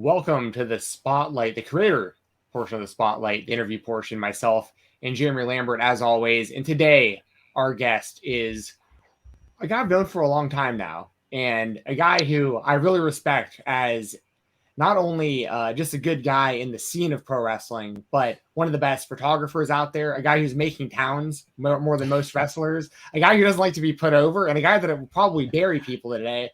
Welcome to the Spotlight, the creator portion of the Spotlight, the interview portion, myself and Jeremy Lambert, as always. And today, our guest is a guy I've known for a long time now, and a guy who I really respect as not only just a good guy in the scene of pro wrestling, but one of the best photographers out there, a guy who's making towns more than most wrestlers, a guy who doesn't like to be put over, and a guy that will probably bury people today.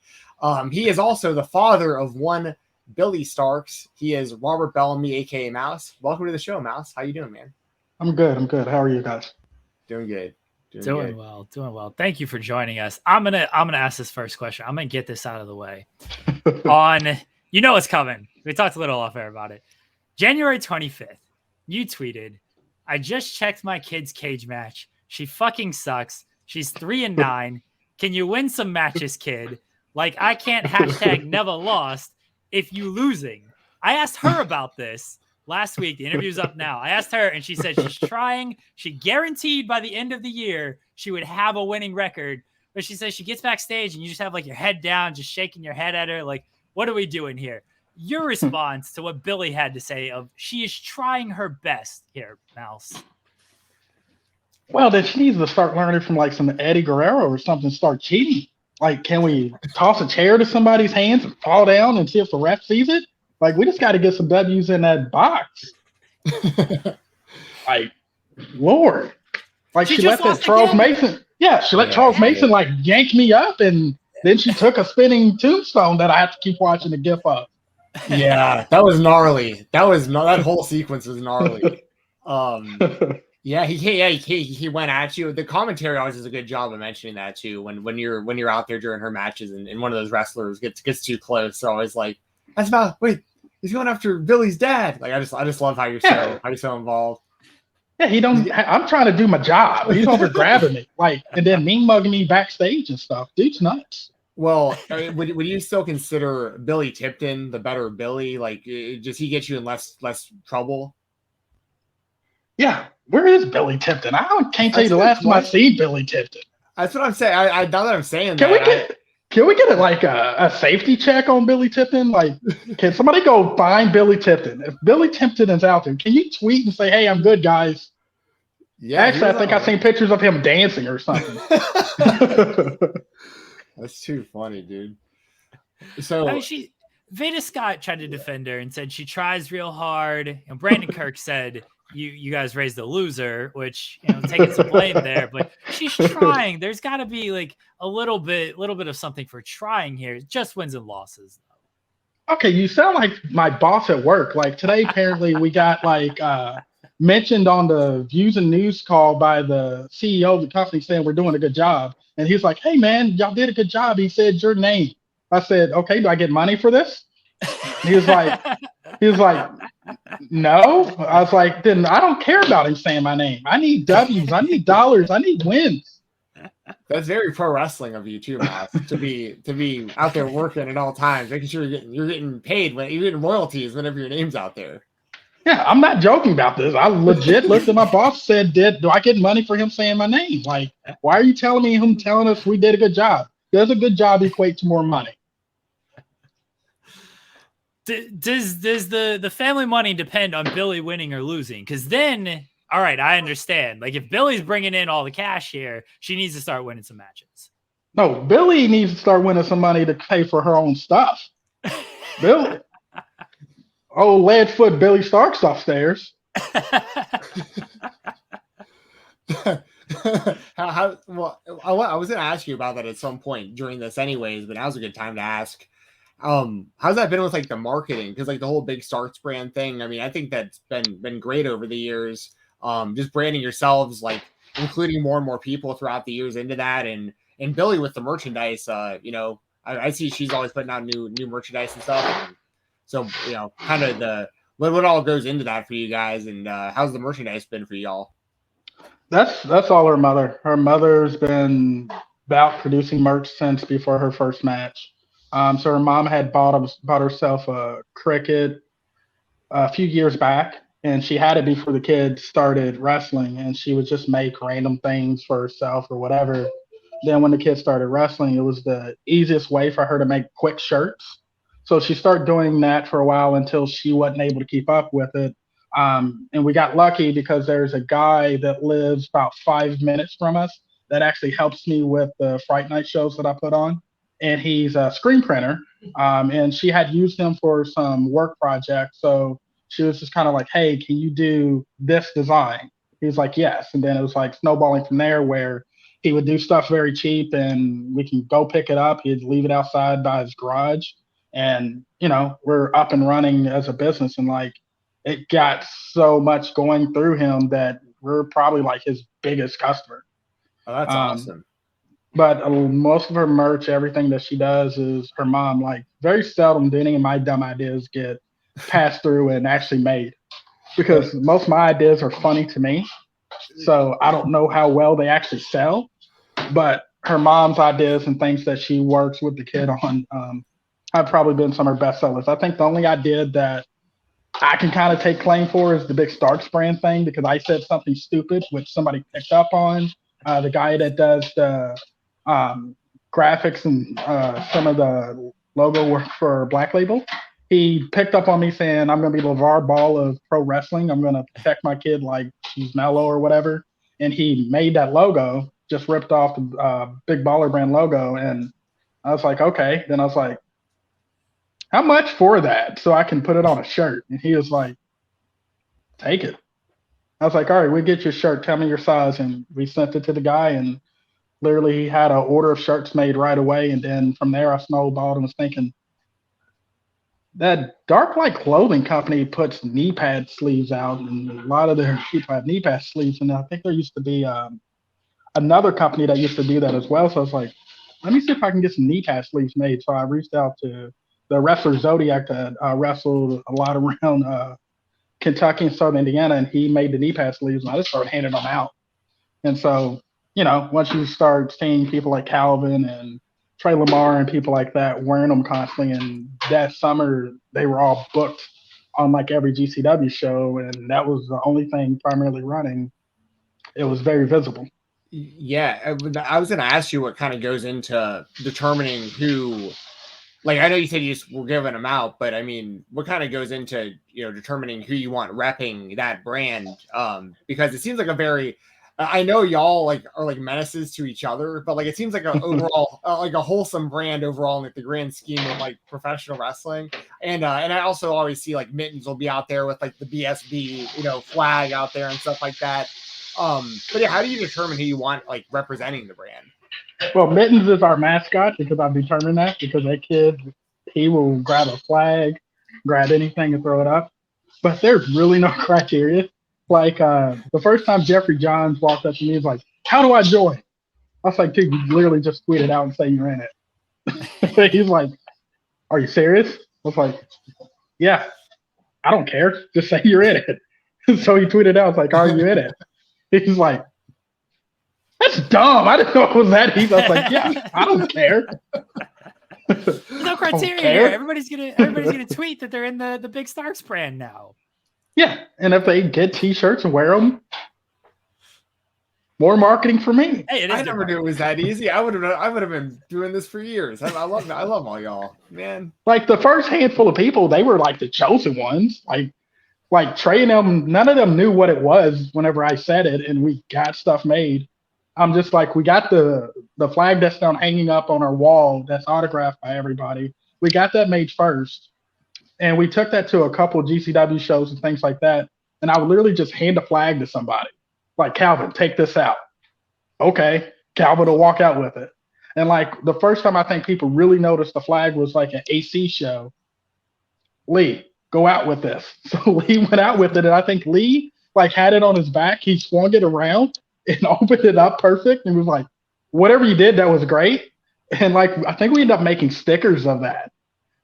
He is also the father of one Billie Starkz. He is Robert Bellamy, aka Mouse. Welcome to the show, Mouse. How you doing, man? I'm good. How are you guys? Doing good. Doing well. Thank you for joining us. I'm gonna ask this first question. I'm gonna get this out of the way. You know what's coming. We talked a little off air about it. January 25th, you tweeted, "I just checked my kid's cage match. She fucking sucks. She's 3-9. Can you win some matches, kid? Like, I can't hashtag never lost if you losing." I asked her about this last week. The interview's up now. I asked her, and she said she's trying. She guaranteed by the end of the year she would have a winning record. But she says she gets backstage, and you just have, like, your head down, just shaking your head at her. Like, what are we doing here? Your response to what Billie had to say of she is trying her best here, Mouse. Well, then she needs to start learning from, like, some Eddie Guerrero or something, start cheating. Like, can we toss a chair to somebody's hands and fall down and see if the ref sees it? Like, we just got to get some W's in that box. Like, Lord. Like, she let that Charles Mason. Yeah, she let Charles Mason, like, yank me up, and then she took a spinning tombstone that I have to keep watching the GIF of. Yeah, that was gnarly. That whole sequence was gnarly. He went at you. The commentary always does a good job of mentioning that too. When you're out there during her matches and one of those wrestlers gets too close, they're always like, "That's about he's going after Billie's dad." Like I just love how you're so involved. Yeah, I'm trying to do my job. He's over grabbing me, like, and then mean mugging me backstage and stuff. Dude's nuts. Well, I mean, would you still consider Billy Tipton the better Billy? Like, does he get you in less trouble? Yeah, where is Billy Tipton? Can't tell you the last time I seen Billy Tipton. That's what I'm saying. I now that I'm saying Can we get a safety check on Billy Tipton? Like, can somebody go find Billy Tipton? If Billy Tipton is out there, can you tweet and say, "Hey, I'm good, guys"? Yeah, actually, I think I've seen pictures of him dancing or something. That's too funny, dude. So I mean, Veda Scott tried to defend her and said she tries real hard, and Brandon Kirk said you guys raised a loser, which, taking some blame there, but she's trying. There's got to be like a little bit of something for trying here. Just wins and losses. Okay, you sound like my boss at work. Like today, apparently we got mentioned on the Views and News call by the CEO of the company saying we're doing a good job. And he's like, "Hey, man, y'all did a good job." He said your name. I said, "Okay, do I get money for this?" He was like, "No." I was like, "Then I don't care about him saying my name. I need W's. I need dollars. I need wins." That's very pro wrestling of you too, Moss, to be out there working at all times, making sure you're getting paid when you're getting royalties whenever your name's out there. Yeah, I'm not joking about this. I legit looked at my boss and said, do I get money for him saying my name? Like, why are you telling me him telling us we did a good job? Does a good job equate to more money? Does the family money depend on Billy winning or losing? Because then, all right, I understand. Like, if Billy's bringing in all the cash here, she needs to start winning some matches. No, Billy needs to start winning some money to pay for her own stuff. Billy. Oh, lead-foot Billie Starkz upstairs. I was going to ask you about that at some point during this anyways, but now's a good time to ask. How's that been with like the marketing? Because like the whole Big Starkz Brand thing, I mean, I think that's been great over the years. Just branding yourselves, like including more and more people throughout the years into that, and Billy with the merchandise. I see she's always putting out new merchandise and stuff. So, kind of what all goes into that for you guys, and how's the merchandise been for y'all? That's all her mother. Her mother's been about producing merch since before her first match. So her mom had bought herself a cricket a few years back, and she had it before the kids started wrestling, and she would just make random things for herself or whatever. Then when the kids started wrestling, it was the easiest way for her to make quick shirts. So she started doing that for a while until she wasn't able to keep up with it. And we got lucky because there's a guy that lives about 5 minutes from us that actually helps me with the Fright Night shows that I put on. And he's a screen printer. And she had used him for some work projects. So she was just kind of like, hey, can you do this design? He was like, yes. And then it was like snowballing from there where he would do stuff very cheap and we can go pick it up. He'd leave it outside by his garage. And, we're up and running as a business. And like, it got so much going through him that we're probably like his biggest customer. Oh, that's awesome. But most of her merch, everything that she does is her mom. Like very seldom do any of my dumb ideas get passed through and actually made, because most of my ideas are funny to me. So I don't know how well they actually sell, but her mom's ideas and things that she works with the kid on have probably been some of her best sellers. I think the only idea that I can kind of take claim for is the Big Starkz Brand thing, because I said something stupid, which somebody picked up on. The guy that does the graphics and some of the logo work for Black Label, he picked up on me saying, I'm going to be LeVar Ball of pro wrestling. I'm going to protect my kid like she's Mello or whatever. And he made that logo, just ripped off the Big Baller Brand logo. And I was like, okay. Then I was like, how much for that so I can put it on a shirt? And he was like, take it. I was like, all right, we get your shirt. Tell me your size. And we sent it to the guy, and literally he had an order of shirts made right away. And then from there, I snowballed and was thinking, that Dark Light Clothing Company puts knee pad sleeves out, and a lot of their people have knee pad sleeves. And I think there used to be another company that used to do that as well. So I was like, let me see if I can get some knee pad sleeves made. So I reached out to the wrestler Zodiac that wrestled a lot around Kentucky and Southern Indiana, and he made the knee pad sleeves, and I just started handing them out. And so, once you start seeing people like Calvin and Trey Lamar and people like that wearing them constantly, and that summer they were all booked on like every GCW show, and that was the only thing primarily running, it was very visible. Yeah, I was going to ask you what kind of goes into determining who, like, I know you said you just were giving them out, but I mean, what kind of goes into, determining who you want repping that brand? Because it seems like a very, I know y'all are menaces to each other, but like, it seems like a overall, like a wholesome brand overall in like the grand scheme of like professional wrestling. And I also always see like Mittens will be out there with like the BSB, flag out there and stuff like that. But yeah, how do you determine who you want like representing the brand? Well, Mittens is our mascot because I've determined that, because that kid, he will grab a flag, grab anything and throw it up. But there's really no criteria. Like the first time Jeffrey Johns walked up to me, he was like, how do I join? I was like, dude, you literally just tweet it out and say you're in it. He's like, are you serious? I was like, yeah, I don't care. Just say you're in it. So he tweeted out, I was like, are you in it? He's like, that's dumb. I didn't know it was that easy. I was like, yeah, I don't care. There's no criteria here. Everybody's gonna tweet that they're in the Big Starkz brand now. Yeah, and if they get T-shirts and wear them, more marketing for me. Hey, I never knew it was that easy. I would have been doing this for years. I love all y'all, man. Like the first handful of people, they were like the chosen ones. Like Trey and them, none of them knew what it was whenever I said it, and we got stuff made. I'm just like, we got the flag that's down hanging up on our wall that's autographed by everybody. We got that made first. And we took that to a couple of GCW shows and things like that. And I would literally just hand a flag to somebody. Like, Calvin, take this out. Okay. Calvin will walk out with it. And like the first time I think people really noticed the flag was like an AC show. Lee, go out with this. So Lee went out with it. And I think Lee like had it on his back. He swung it around and opened it up perfect. And was like, whatever you did, that was great. And like, I think we ended up making stickers of that.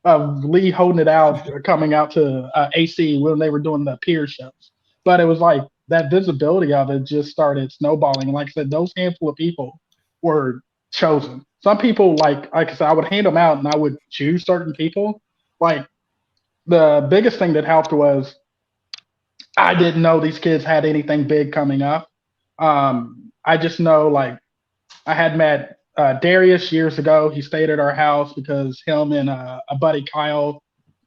Lee holding it out, coming out to AC when they were doing the peer shows. But it was like that visibility of it just started snowballing. And like I said, those handful of people were chosen. Some people, like I said, I would hand them out and I would choose certain people. Like the biggest thing that helped was I didn't know these kids had anything big coming up. I just know like I had met Darius years ago, he stayed at our house because him and a buddy Kyle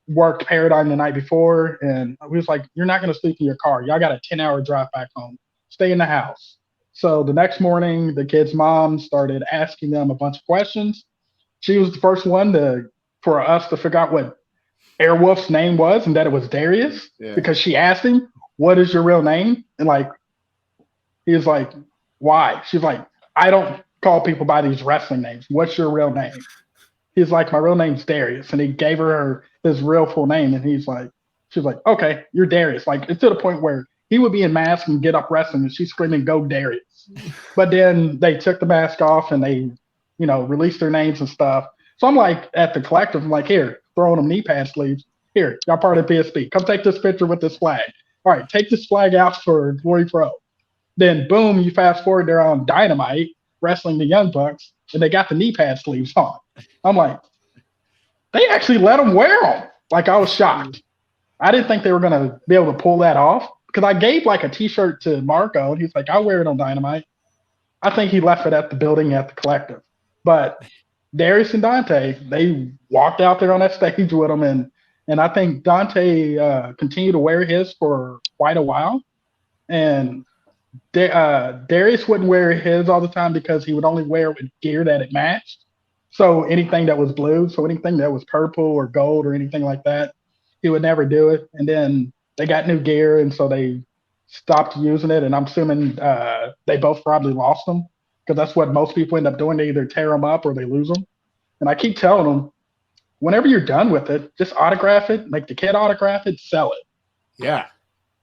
worked Paradigm the night before, and we was like, "You're not gonna sleep in your car. Y'all got a 10-hour drive back home. Stay in the house." So the next morning, the kid's mom started asking them a bunch of questions. She was the first one for us to figure out what Airwolf's name was and that it was Darius because she asked him, "What is your real name?" And like he was like, "Why?" She's like, "I don't call people by these wrestling names. What's your real name?" He's like, "My real name's Darius," and he gave her his real full name, and she's like, "Okay, you're Darius." Like it's to the point where he would be in mask and get up wrestling, and she's screaming, "Go Darius!" But then they took the mask off and they, released their names and stuff. So I'm like at the collective, I'm like, "Here, throwing them knee pad sleeves. Here, y'all part of PSP. Come take this picture with this flag. All right, take this flag out for Glory Pro." Then boom, you fast forward, they're on Dynamite wrestling the Young Bucks, and they got the knee pad sleeves on. I'm like, they actually let them wear them. Like I was shocked. I didn't think they were gonna be able to pull that off because I gave like a T-shirt to Marco, and he's like, "I'll wear it on Dynamite." I think he left it at the building at the collective. But Darius and Dante, they walked out there on that stage with him, and I think Dante continued to wear his for quite a while, and Darius wouldn't wear his all the time because he would only wear it with gear that it matched. So anything that was blue, so anything that was purple or gold or anything like that, he would never do it. And then they got new gear, and so they stopped using it. And I'm assuming they both probably lost them because that's what most people end up doing. They either tear them up or they lose them. And I keep telling them, whenever you're done with it, just autograph it, make the kid autograph it, sell it. Yeah,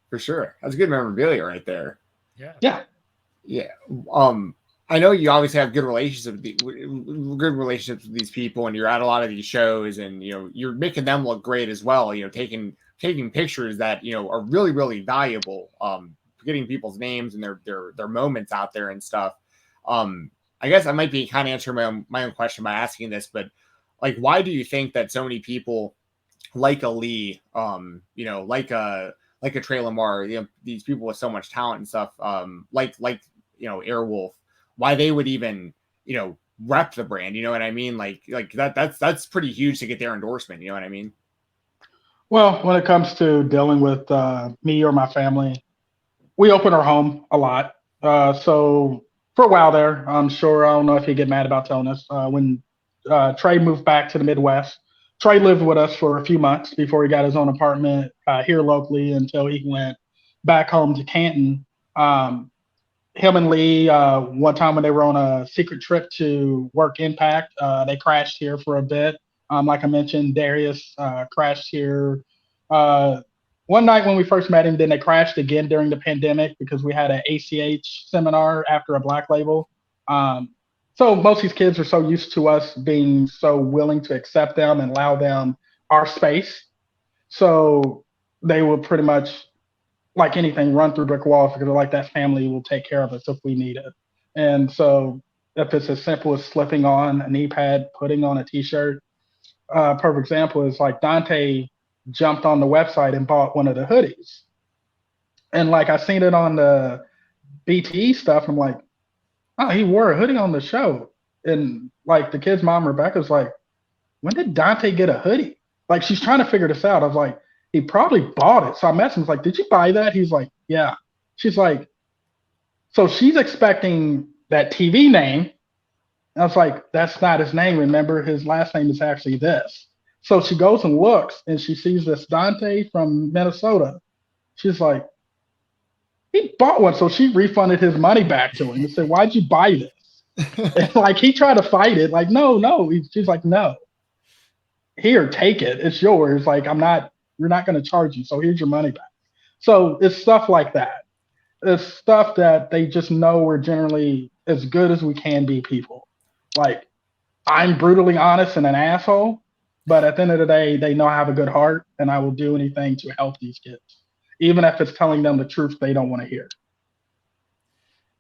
for sure. That's good memorabilia right there. Yeah. I know you obviously have good relationships with these people, and you're at a lot of these shows, and you're making them look great as well. Taking pictures that are really, really valuable. Getting people's names and their moments out there and stuff. I guess I might be kind of answering my own question by asking this, but like, why do you think that so many people like a Lee, like a Trey Lamar, these people with so much talent and stuff, like Airwolf, why they would even, rep the brand, you know what I mean? Like that's pretty huge to get their endorsement, you know what I mean? Well, when it comes to dealing with me or my family, we open our home a lot. So for a while there, I'm sure, I don't know if he'd get mad about telling us, when Trey moved back to the Midwest, Trey lived with us for a few months before he got his own apartment here locally until he went back home to Canton. Him and Lee, one time when they were on a secret trip to work Impact, they crashed here for a bit. Like I mentioned, Darius crashed here one night when we first met him. Then they crashed again during the pandemic because we had an ACH seminar after a Black Label. So most of these kids are so used to us being so willing to accept them and allow them our space. So they will pretty much, like anything, run through brick walls because they're like, that family will take care of us if we need it. And so if it's as simple as slipping on a knee pad, putting on a T-shirt, perfect example is like Dante jumped on the website and bought one of the hoodies. And like I seen it on the BTE stuff, I'm like, oh, he wore a hoodie on the show. And like the kid's mom, Rebecca's like, when did Dante get a hoodie? Like she's trying to figure this out. I was like, he probably bought it. So I messaged him, like, did you buy that? He's like, yeah. She's like, so she's expecting that TV name. And I was like, that's not his name. Remember, his last name is actually this. So she goes and looks and she sees this Dante from Minnesota. She's like, he bought one. So she refunded his money back to him and said, why'd you buy this? And like he tried to fight it. Like, no. She's like, no. Here, take it. It's yours. Like, you're not going to charge you. So here's your money back. So it's stuff like that. It's stuff that they just know we're generally as good as we can be people. Like, I'm brutally honest and an asshole, but at the end of the day, they know I have a good heart and I will do anything to help these kids, even if it's telling them the truth they don't want to hear.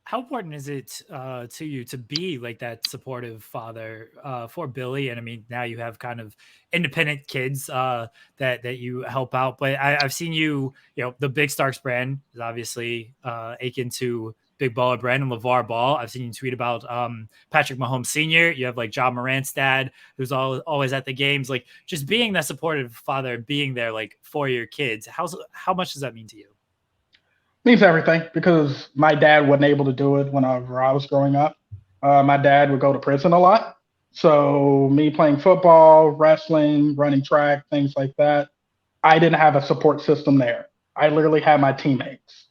How important is it to you to be like that supportive father for Billy? And I mean, now you have kind of independent kids that you help out. But I've seen you, the Big Starkz brand is obviously akin to Big Baller Brand and LeVar Ball. I've seen you tweet about Patrick Mahomes Sr. You have like John Morant's dad, who's always at the games. Like just being that supportive father, being there like for your kids. How much does that mean to you? Means everything, because my dad wasn't able to do it whenever I was growing up. My dad would go to prison a lot. So me playing football, wrestling, running track, things like that, I didn't have a support system there. I literally had my teammates.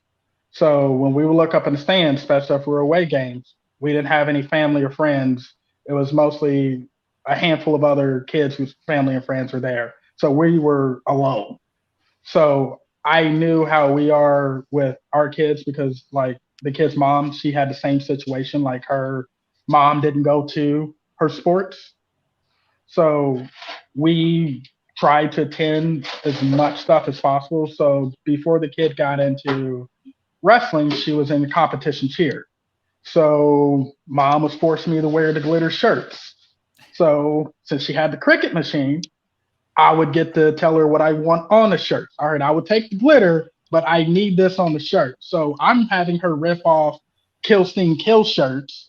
So when we would look up in the stands, especially if we were away games, we didn't have any family or friends. It was mostly a handful of other kids whose family and friends were there. So we were alone. So I knew how we are with our kids, because like the kid's mom, she had the same situation. Like her mom didn't go to her sports. So we tried to attend as much stuff as possible. So before the kid got into wrestling, she was in competition cheer. So mom was forcing me to wear the glitter shirts. So since she had the cricket machine, I would get to tell her what I want on the shirt. All right, I would take the glitter, but I need this on the shirt. So I'm having her rip off Kilstein Kill shirts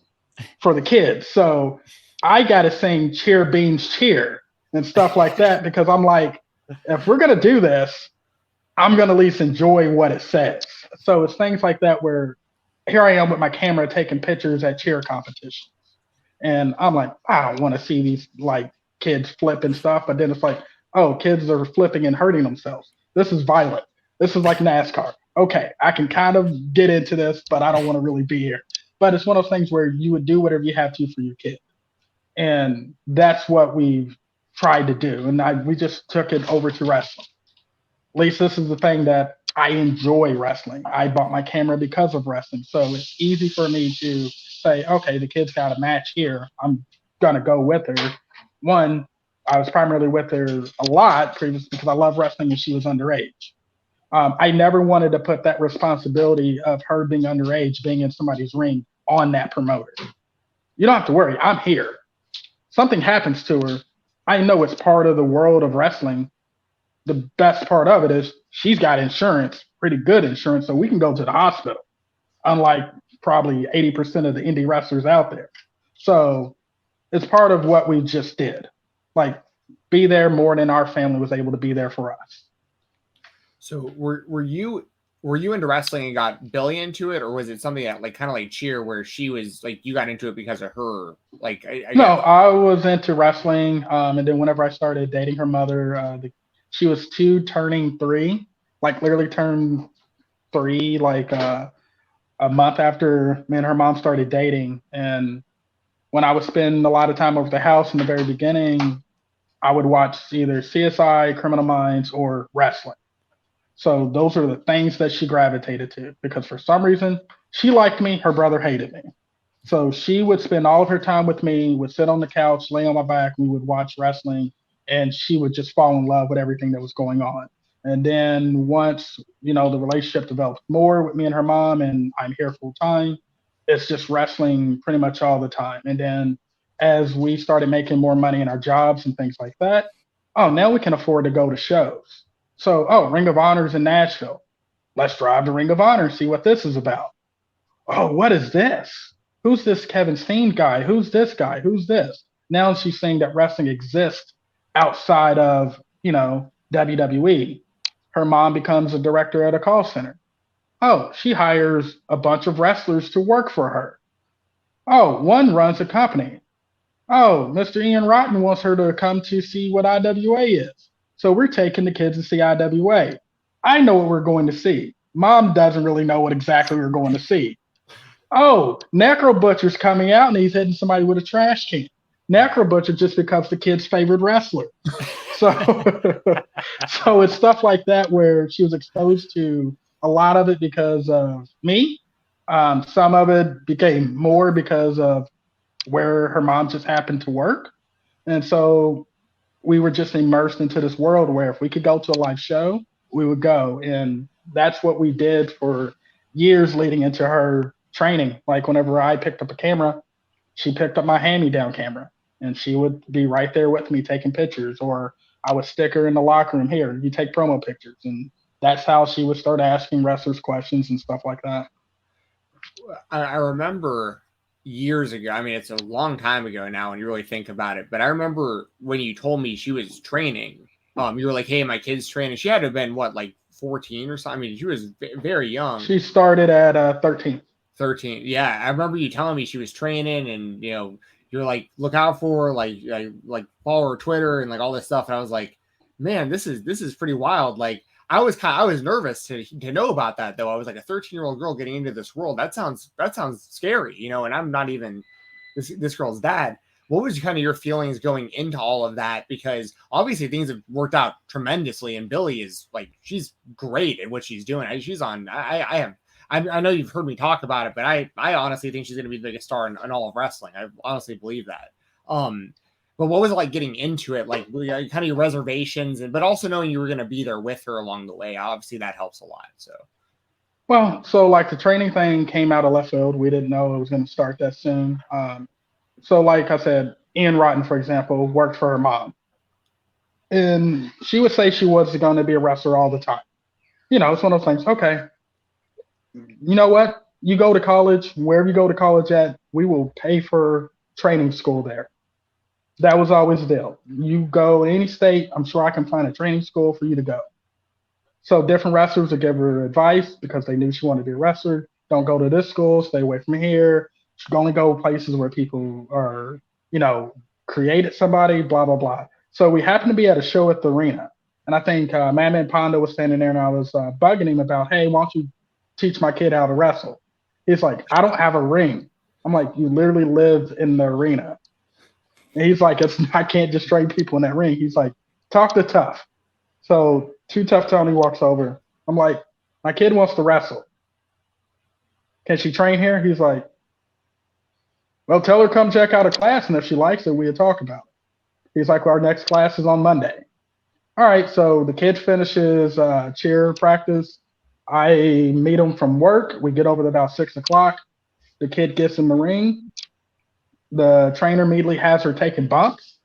for the kids. So I got to sing Cheer Beans Cheer and stuff like that, because I'm like, if we're going to do this, I'm going to at least enjoy what it says. So it's things like that where here I am with my camera taking pictures at cheer competitions. And I'm like, I don't want to see these like kids flip and stuff. But then it's like, oh, kids are flipping and hurting themselves. This is violent. This is like NASCAR. Okay, I can kind of get into this, but I don't want to really be here. But it's one of those things where you would do whatever you have to for your kid. And that's what we've tried to do. And we just took it over to wrestling. At least this is the thing that I enjoy wrestling. I bought my camera because of wrestling. So it's easy for me to say, okay, the kid's got a match here. I'm going to go with her. One, I was primarily with her a lot previously because I love wrestling and she was underage. I never wanted to put that responsibility of her being underage, being in somebody's ring, on that promoter. You don't have to worry. I'm here. Something happens to her, I know it's part of the world of wrestling. The best part of it is she's got insurance, pretty good insurance, so we can go to the hospital, unlike probably 80% of the indie wrestlers out there. So it's part of what we just did. Like, be there more than our family was able to be there for us. So were you into wrestling and got Billie into it, or was it something that like kind of like cheer where she was like you got into it because of her? Like I was into wrestling, and then whenever I started dating her mother, she was 2 turning 3, like literally turned 3 like a month after me and her mom started dating. And when I would spend a lot of time over the house in the very beginning, I would watch either CSI, Criminal Minds, or wrestling. So those are the things that she gravitated to, because for some reason she liked me, her brother hated me. So she would spend all of her time with me, would sit on the couch, lay on my back, we would watch wrestling, and she would just fall in love with everything that was going on. And then once, the relationship developed more with me and her mom, and I'm here full time, it's just wrestling pretty much all the time. And then as we started making more money in our jobs and things like that, now we can afford to go to shows. So, Ring of Honor's in Nashville. Let's drive to Ring of Honor and see what this is about. Oh, what is this? Who's this Kevin Steen guy? Who's this guy? Who's this? Now she's saying that wrestling exists outside of, WWE. Her mom becomes a director at a call center. Oh, she hires a bunch of wrestlers to work for her. Oh, one runs a company. Oh, Mr. Ian Rotten wants her to come to see what IWA is. So we're taking the kids to see IWA. I know what we're going to see. Mom doesn't really know what exactly we're going to see. Oh, Necro Butcher's coming out and he's hitting somebody with a trash can. Necro Butcher just becomes the kid's favorite wrestler. So it's stuff like that where she was exposed to a lot of it because of me. Some of it became more because of where her mom just happened to work. And so we were just immersed into this world where if we could go to a live show, we would go. And that's what we did for years leading into her training. Like whenever I picked up a camera, she picked up my hand-me-down camera and she would be right there with me taking pictures, or I would stick her in the locker room. Here, you take promo pictures. And that's how she would start asking wrestlers questions and stuff like that. I remember years ago. I mean, it's a long time ago now when you really think about it. But I remember when you told me she was training. You were like, "Hey, my kid's training." She had to have been what, like 14 or something. I mean, she was very young. She started at 13. 13. Yeah, I remember you telling me she was training, and you're like, look out for her, like follow her Twitter and like all this stuff. And I was like, man, this is pretty wild. Like I was nervous to know about that though. I was like a 13-year-old girl getting into this world. That sounds scary, and I'm not even this girl's dad. What was kind of your feelings going into all of that? Because obviously things have worked out tremendously, and Billie is like, she's great at what she's doing. She's on. I know you've heard me talk about it, but I honestly think she's going to be the biggest star in all of wrestling. I honestly believe that. But what was it like getting into it? Like kind of your reservations, but also knowing you were going to be there with her along the way. Obviously, that helps a lot. So like the training thing came out of left field. We didn't know it was going to start that soon. So like I said, Ian Rotten, for example, worked for her mom. And she would say she was going to be a wrestler all the time. It's one of those things. Okay, you know what? You go to college, wherever you go to college at, we will pay for training school there. That was always the deal. You go in any state, I'm sure I can find a training school for you to go. So different wrestlers would give her advice because they knew she wanted to be a wrestler. Don't go to this school, stay away from here. She can only go places where people are, created somebody, blah, blah, blah. So we happened to be at a show at the arena. And I think Madman Pondo was standing there, and I was bugging him about, hey, why don't you teach my kid how to wrestle? He's like, I don't have a ring. I'm like, you literally live in the arena. And he's like, I can't just train people in that ring. He's like, talk to Tough. So Too Tough Tony walks over. I'm like, my kid wants to wrestle. Can she train here? He's like, well, tell her come check out a class, and if she likes it, we'll talk about it. He's like, well, our next class is on Monday. All right, so the kid finishes cheer practice. I meet him from work. We get over at about 6 o'clock. The kid gets in the ring. The trainer immediately has her taking bumps,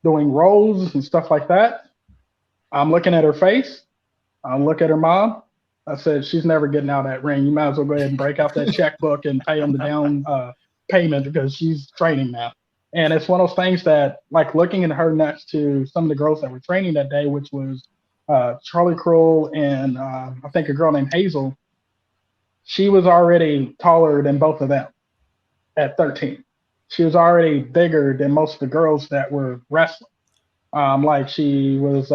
doing rolls and stuff like that. I'm looking at her face. I look at her mom. I said, she's never getting out of that ring. You might as well go ahead and break out that checkbook and pay them the down payment because she's training now. And it's one of those things that, like, looking at her next to some of the girls that were training that day, which was Charlie Kroll and I think a girl named Hazel, she was already taller than both of them at 13. She was already bigger than most of the girls that were wrestling. Like she was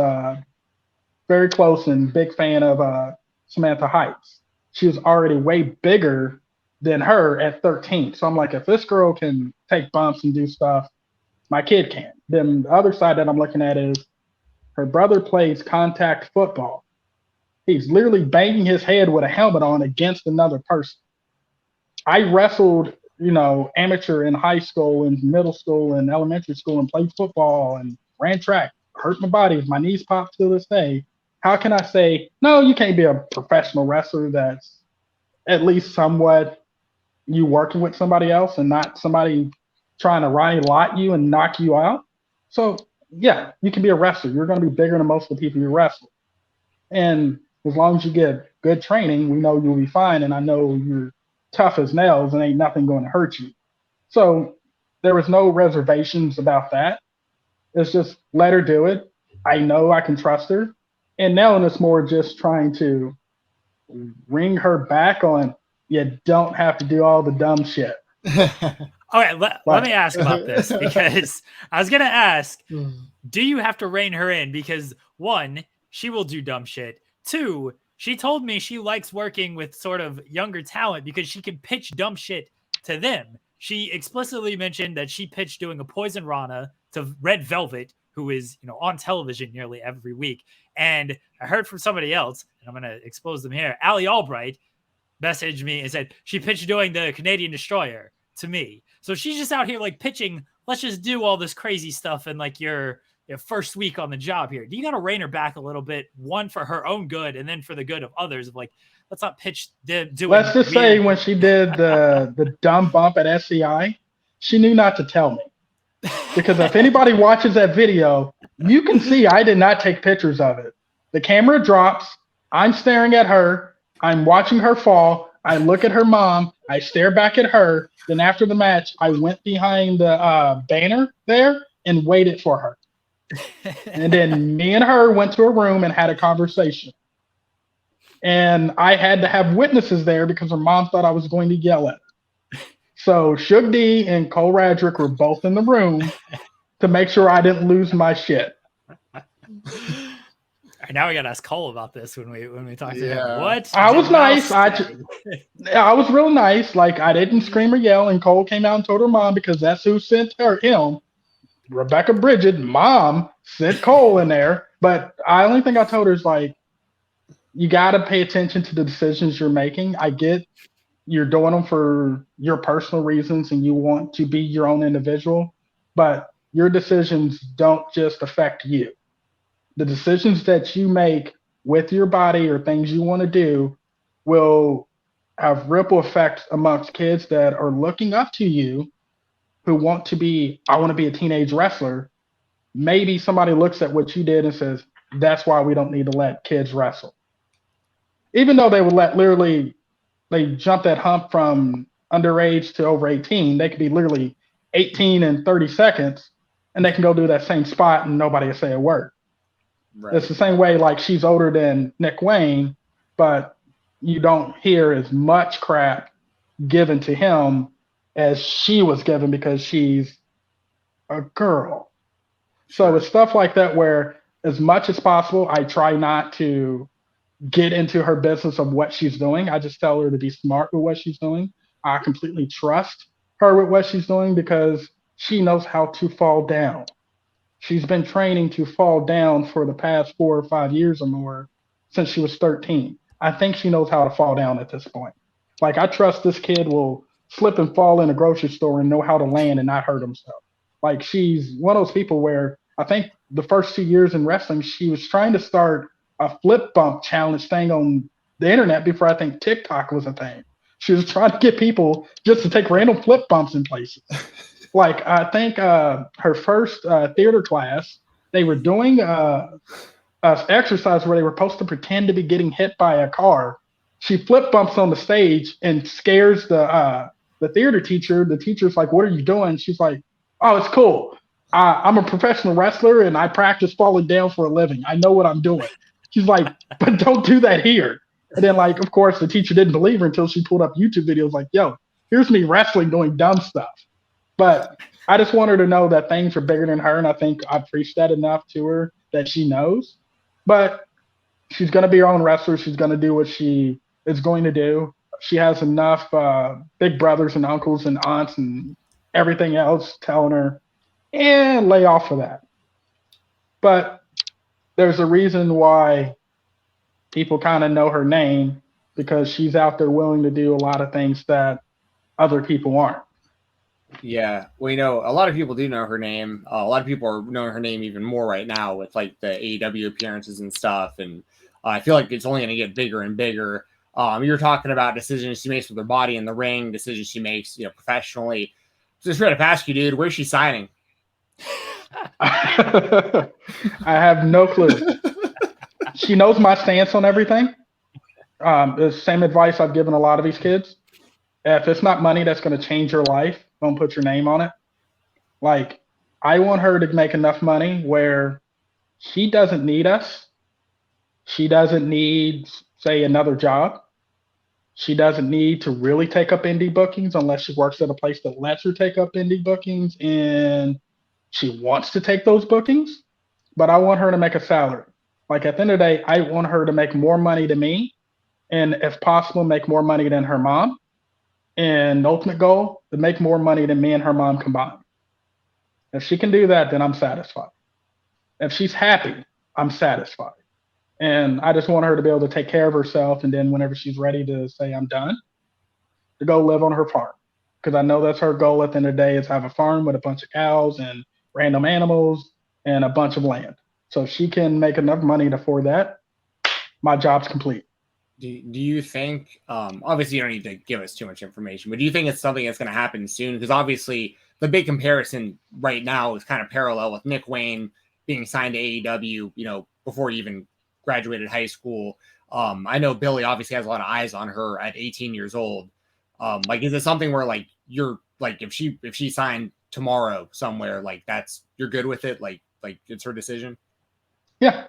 very close and big fan of Samantha Heights. She was already way bigger than her at 13. So I'm like, if this girl can take bumps and do stuff, my kid can. Then the other side that I'm looking at is her brother plays contact football. He's literally banging his head with a helmet on against another person. I wrestled, amateur in high school and middle school and elementary school and played football and ran track, hurt my body. My knees pop to this day. How can I say, no, you can't be a professional wrestler that's at least somewhat you working with somebody else and not somebody trying to Ronnie Lott you and knock you out? So, yeah, you can be a wrestler. You're going to be bigger than most of the people you wrestle. And as long as you get good training, we know you'll be fine. And I know you're tough as nails and ain't nothing going to hurt you. So there was no reservations about that. It's just let her do it. I know I can trust her. And now it's more just trying to ring her back on, you don't have to do all the dumb shit. Okay, let me ask about this, because I was going to ask, do you have to rein her in? Because one, she will do dumb shit. Two, she told me she likes working with sort of younger talent because she can pitch dumb shit to them. She explicitly mentioned that she pitched doing a Poison Rana to Red Velvet, who is, on television nearly every week. And I heard from somebody else, and I'm going to expose them here. Allie Albright messaged me and said she pitched doing the Canadian Destroyer to me. So she's just out here like pitching, let's just do all this crazy stuff in like your first week on the job here. Do you got to rein her back a little bit? One, for her own good, and then for the good of others, of like, let's not pitch doing. Let's just say when she did the dumb bump at SCI, she knew not to tell me. Because if anybody watches that video, you can see I did not take pictures of it. The camera drops. I'm staring at her. I'm watching her fall. I look at her mom. I stare back at her. Then after the match, I went behind the banner there and waited for her. And then me and her went to a room and had a conversation. And I had to have witnesses there because her mom thought I was going to yell at her. So Suge D and Cole Radrick were both in the room to make sure I didn't lose my shit. Now we gotta ask Cole about this when we talk to him. What? I was nice. I was real nice. Like, I didn't scream or yell, and Cole came out and told her mom because that's who sent him. Rebecca Bridget, mom, sent Cole in there. But the only thing I told her is, like, you got to pay attention to the decisions you're making. I get you're doing them for your personal reasons and you want to be your own individual, but your decisions don't just affect you. The decisions that you make with your body or things you want to do will have ripple effects amongst kids that are looking up to you who want to be, I want to be a teenage wrestler. Maybe somebody looks at what you did and says, that's why we don't need to let kids wrestle. Even though they would they jump that hump from underage to over 18, they could be literally 18 in 30 seconds, and they can go do that same spot and nobody will say a word. Right. It's the same way, like, she's older than Nick Wayne, but you don't hear as much crap given to him as she was given because she's a girl. So it's stuff like that where, as much as possible, I try not to get into her business of what she's doing. I just tell her to be smart with what she's doing. I completely trust her with what she's doing because she knows how to fall down. She's been training to fall down for the past 4 or 5 years or more since she was 13. I think she knows how to fall down at this point. Like, I trust this kid will slip and fall in a grocery store and know how to land and not hurt himself. Like, she's one of those people where I think the first 2 years in wrestling, she was trying to start a flip bump challenge thing on the internet before I think TikTok was a thing. She was trying to get people just to take random flip bumps in places. Like, I think her first theater class, they were doing an exercise where they were supposed to pretend to be getting hit by a car. She flip bumps on the stage and scares the theater teacher. The teacher's like, "What are you doing?" She's like, "Oh, it's cool. I'm a professional wrestler and I practice falling down for a living. I know what I'm doing." She's like, "But don't do that here." And then, like, of course, the teacher didn't believe her until she pulled up YouTube videos like, "Yo, here's me wrestling doing dumb stuff." But I just want her to know that things are bigger than her, and I think I've preached that enough to her that she knows. But she's going to be her own wrestler. She's going to do what she is going to do. She has enough big brothers and uncles and aunts and everything else telling her, lay off of that. But there's a reason why people kind of know her name, because she's out there willing to do a lot of things that other people aren't. Yeah, well, a lot of people do know her name. A lot of people are knowing her name even more right now with, like, the AEW appearances and stuff. And I feel like it's only going to get bigger and bigger. You're talking about decisions she makes with her body in the ring, decisions she makes, professionally. Just trying to ask you, dude, where's she signing? I have no clue. She knows my stance on everything. The same advice I've given a lot of these kids. If it's not money that's going to change your life, don't put your name on it. Like, I want her to make enough money where she doesn't need us. She doesn't need, say, another job. She doesn't need to really take up indie bookings unless she works at a place that lets her take up indie bookings and she wants to take those bookings. But I want her to make a salary. Like, at the end of the day, I want her to make more money than me, and if possible, make more money than her mom. And the ultimate goal, to make more money than me and her mom combined. If she can do that, then I'm satisfied. If she's happy, I'm satisfied. And I just want her to be able to take care of herself, and then whenever she's ready to say I'm done, to go live on her farm. Because I know that's her goal at the end of the day, is have a farm with a bunch of cows and random animals and a bunch of land. So if she can make enough money to afford that, my job's complete. Do you think, obviously you don't need to give us too much information, but do you think it's something that's going to happen soon? Because obviously the big comparison right now is kind of parallel with Nick Wayne being signed to AEW, before he even graduated high school. I know Billie obviously has a lot of eyes on her at 18 years old. Like, is it something where like you're like if she signed tomorrow somewhere, like you're good with it? Like it's her decision? Yeah.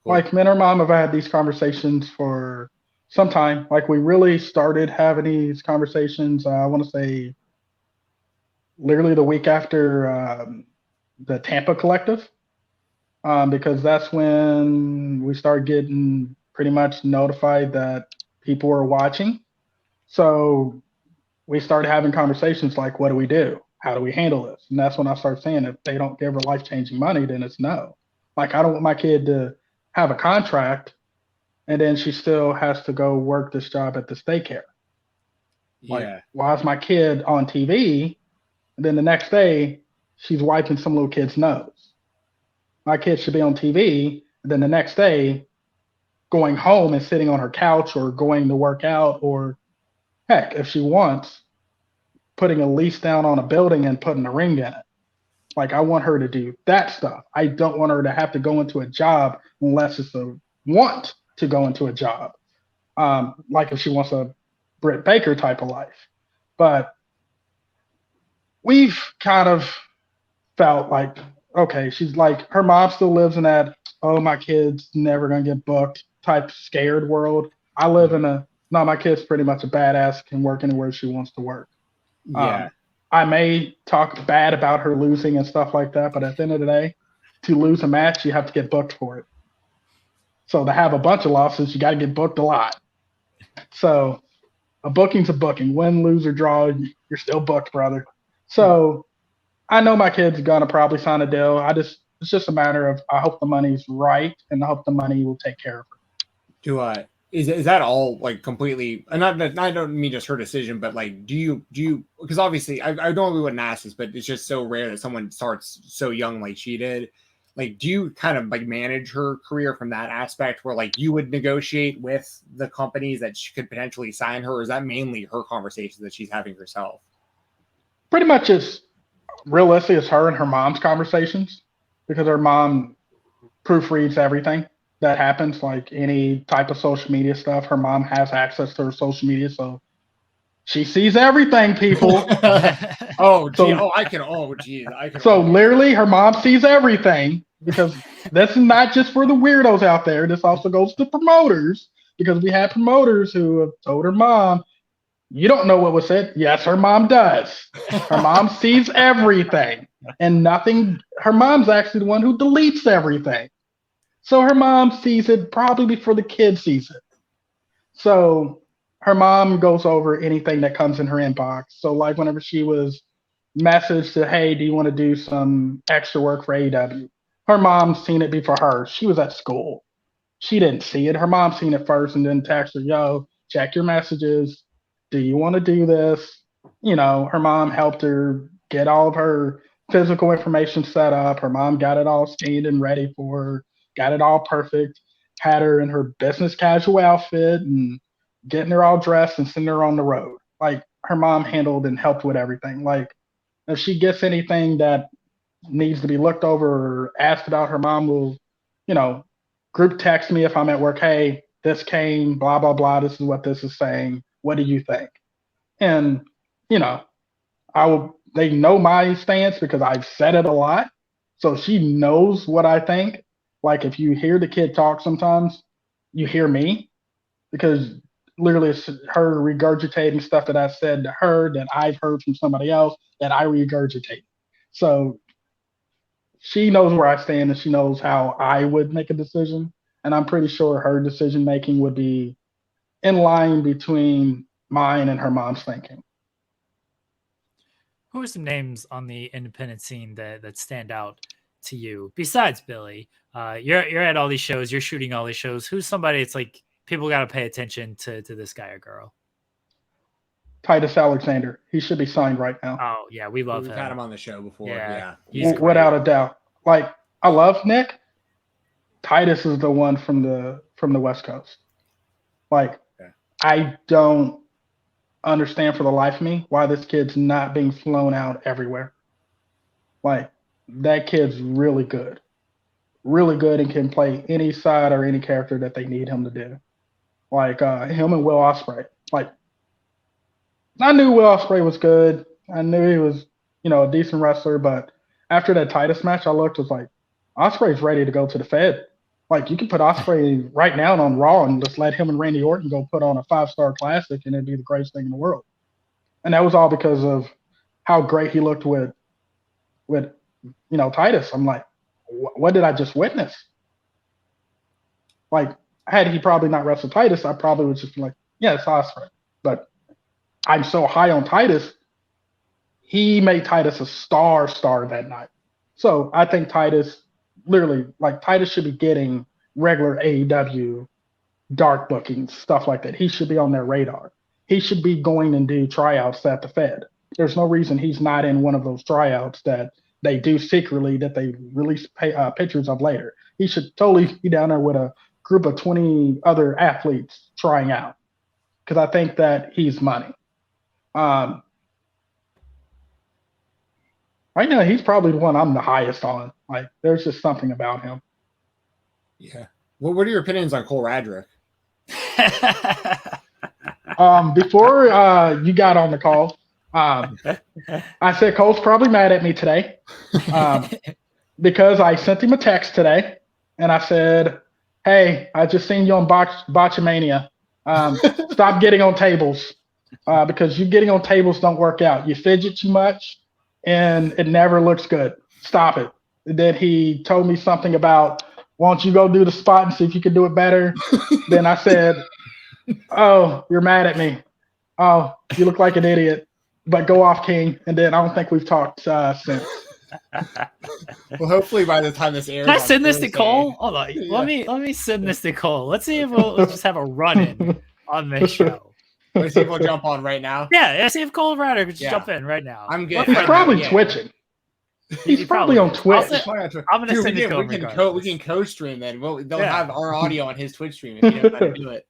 Cool. Like me and her mom have had these conversations for some time. Like we really started having these conversations, I want to say literally the week after the Tampa collective, because that's when we started getting pretty much notified that people were watching. So we started having conversations like, what do we do? How do we handle this? And that's when I started saying, if they don't give her life-changing money, then it's no. Like, I don't want my kid to have a contract and then she still has to go work this job at this daycare. Like, Yeah. why is my kid on TV? And then the next day, she's wiping some little kid's nose. My kid should be on TV. And then the next day, going home and sitting on her couch or going to work out, or heck, if she wants, putting a lease down on a building and putting a ring in it. Like, I want her to do that stuff. I don't want her to have to go into a job unless it's a want to go into a job. Like if she wants a Britt Baker type of life. But we've kind of felt like, okay, she's like, her mom still lives in that, oh, my kid's never going to get booked type scared world. I live in no, my kid's pretty much a badass, can work anywhere she wants to work. Yeah. I may talk bad about her losing and stuff like that, but at the end of the day, to lose a match, you have to get booked for it. So to have a bunch of losses, you got to get booked a lot. So a booking's a booking. Win, lose, or draw, you're still booked, brother. So I know my kid's going to probably sign a deal. It's just a matter of, I hope the money's right, and I hope the money will take care of her. Is that all like completely? And I don't mean just her decision, but like, do you? Because obviously, I normally wouldn't ask this, but it's just so rare that someone starts so young like she did. Like, do you kind of like manage her career from that aspect, where like you would negotiate with the companies that she could potentially sign her, or is that mainly her conversations that she's having herself? Pretty much, it's realistically it's her and her mom's conversations, because her mom proofreads everything that happens, like any type of social media stuff. Her mom has access to her social media, so she sees everything, people. I can. So literally, her mom sees everything, because this is not just for the weirdos out there. This also goes to promoters, because we had promoters who have told her mom, you don't know what was said. Yes, her mom does. Her mom sees everything, and nothing. Her mom's actually the one who deletes everything. So her mom sees it probably before the kid sees it. So her mom goes over anything that comes in her inbox. So like whenever she was messaged to, hey, do you want to do some extra work for AEW? Her mom's seen it before her. She was at school. She didn't see it. Her mom seen it first and then text her, yo, check your messages. Do you want to do this? You know, her mom helped her get all of her physical information set up. Her mom got it all scanned and ready for her. Got it all perfect, had her in her business casual outfit and getting her all dressed and sending her on the road. Like, her mom handled and helped with everything. Like, if she gets anything that needs to be looked over or asked about, her mom will, group text me if I'm at work. Hey, this came, blah, blah, blah. This is what this is saying. What do you think? And, they know my stance because I've said it a lot. So she knows what I think. Like, if you hear the kid talk sometimes, you hear me, because literally it's her regurgitating stuff that I've said to her that I've heard from somebody else that I regurgitate. So she knows where I stand and she knows how I would make a decision. And I'm pretty sure her decision making would be in line between mine and her mom's thinking. Who are some names on the independent scene that stand out to you besides Billie? You're at all these shows, you're shooting all these shows. Who's somebody it's like people got to pay attention to this guy or girl? Titus Alexander. He should be signed right now. Oh yeah, we've had him on the show before. Yeah. Without a doubt. Like, I love Nick. Titus is the one from the West Coast. Like, okay. I don't understand for the life of me why this kid's not being flown out everywhere. Like, that kid's really good. really good and can play any side or any character that they need him to do. Like him and Will Ospreay. Like I knew Will Ospreay was good. I knew he was, a decent wrestler. But after that Titus match, I looked, was like, Ospreay's ready to go to the Fed. Like you can put Ospreay right now on Raw and just let him and Randy Orton go put on a 5-star classic, and it'd be the greatest thing in the world. And that was all because of how great he looked with Titus. I'm like, what did I just witness? Like, had he probably not wrestled Titus, I probably would just be like, yeah, it's Ospreay. But I'm so high on Titus, he made Titus a star that night. So I think Titus, literally, like Titus should be getting regular AEW dark bookings, stuff like that. He should be on their radar. He should be going and do tryouts at the Fed. There's no reason he's not in one of those tryouts that they do secretly that they release pictures of later. He should totally be down there with a group of 20 other athletes trying out, because I think that he's money. Right now, he's probably the one I'm the highest on. Like, there's just something about him. Yeah. What are your opinions on Cole Radrick? Before you got on the call, I said Cole's probably mad at me today because I sent him a text today, and I said, hey, I just seen you on Botchamania. Stop getting on tables because you getting on tables don't work out. You fidget too much, and it never looks good. Stop it. And then he told me something about, why don't you go do the spot and see if you can do it better? Then I said, oh, you're mad at me. Oh, you look like an idiot. But go off, King. And then I don't think we've talked since. Well, hopefully by the time this airs, can I send this to Cole? Hold on. Yeah. Let me send this to Cole. Let's see if we'll just have a run-in on this show. Let's see if we'll jump on right now. Yeah, see if Cole Ryder could just jump in right now. I'm good. He's probably twitching. He's probably on Twitch. I'm gonna send it to him. We can co-stream then. They'll have our audio on his Twitch stream if you know how to do it.